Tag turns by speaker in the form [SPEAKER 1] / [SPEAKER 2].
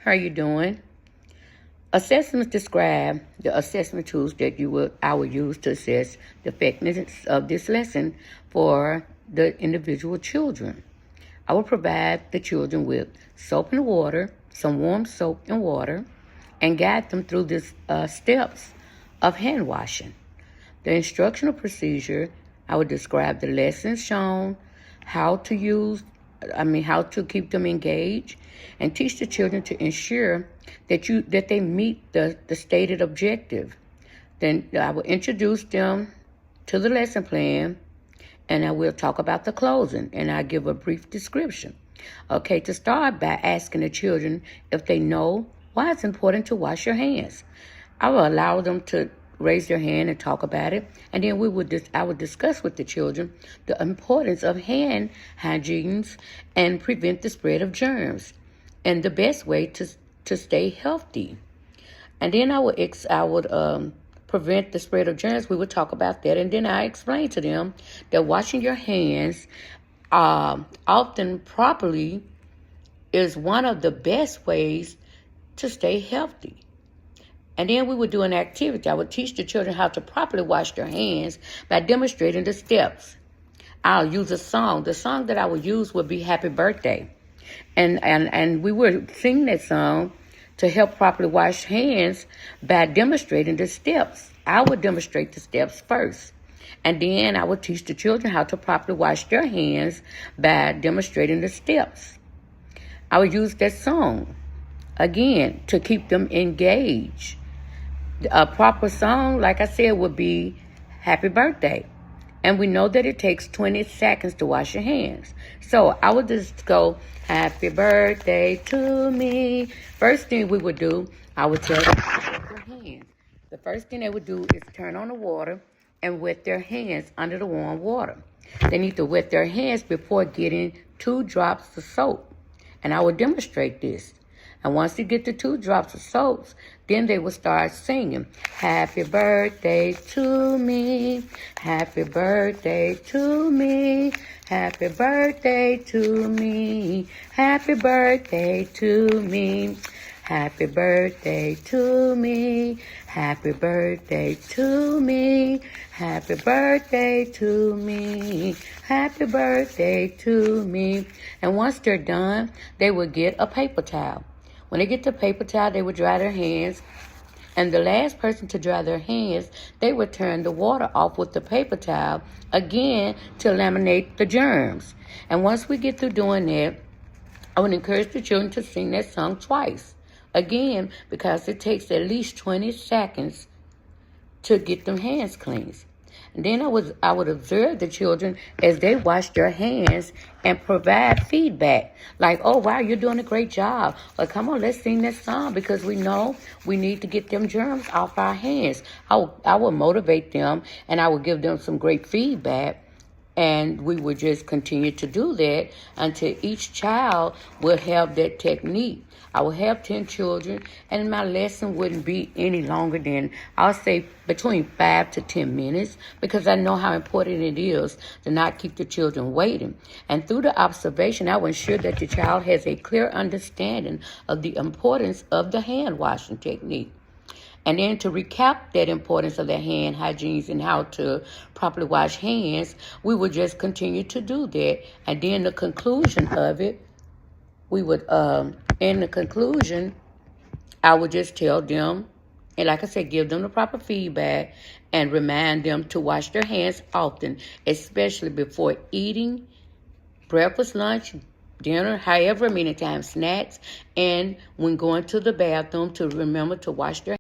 [SPEAKER 1] How are you doing? Assessments describe the assessment tools that I will use to assess the effectiveness of this lesson for the individual children. I will provide the children with soap and water, some warm soap and water, and guide them through the steps of hand washing. The instructional procedure, I will describe the lessons shown, how to keep them engaged, and teach the children to ensure that they meet the stated objective. Then I will introduce them to the lesson plan, and I will talk about the closing, and I'll give a brief description. Okay, to start by asking the children if they know why it's important to wash your hands. I will allow them to raise their hand and talk about it, and then I would discuss with the children the importance of hand hygiene and prevent the spread of germs, and the best way to stay healthy. And then I would prevent the spread of germs. We would talk about that, and then I explain to them that washing your hands often properly is one of the best ways to stay healthy. And then we would do an activity. I would teach the children how to properly wash their hands by demonstrating the steps. I'll use a song. The song that I would use would be Happy Birthday. And we would sing that song to help properly wash hands by demonstrating the steps. I would demonstrate the steps first. And then I would teach the children how to properly wash their hands by demonstrating the steps. I would use that song, again, to keep them engaged. A proper song, like I said, would be Happy Birthday. And we know that it takes 20 seconds to wash your hands. So I would just go, Happy birthday to me. First thing we would do, I would tell them to wet their hands. The first thing they would do is turn on the water and wet their hands under the warm water. They need to wet their hands before getting 2 drops of soap. And I would demonstrate this. And once they get the 2 drops of soap, then they will start singing, Happy birthday to me, happy birthday to me, happy birthday to me, happy birthday to me, happy birthday to me, happy birthday to me, happy birthday to me, happy birthday to me. And once they're done, they will get a paper towel. When they get the paper towel, they would dry their hands. And the last person to dry their hands, they would turn the water off with the paper towel, again, to eliminate the germs. And once we get through doing that, I would encourage the children to sing that song twice. Again, because it takes at least 20 seconds to get them hands cleansed. And then I would observe the children as they wash their hands and provide feedback. Like, oh, wow, you're doing a great job. Or come on, let's sing this song because we know we need to get them germs off our hands. I will motivate them and I will give them some great feedback. And we would just continue to do that until each child will have that technique. I will have 10 children, and my lesson wouldn't be any longer than, I'll say, between 5 to 10 minutes, because I know how important it is to not keep the children waiting. And through the observation, I will ensure that the child has a clear understanding of the importance of the hand washing technique. And then to recap that importance of the hand hygiene and how to properly wash hands, we would just continue to do that. And then the conclusion of it, we would, in the conclusion, I would just tell them, and like I said, give them the proper feedback and remind them to wash their hands often, especially before eating, breakfast, lunch, dinner, however many times, snacks, and when going to the bathroom to remember to wash their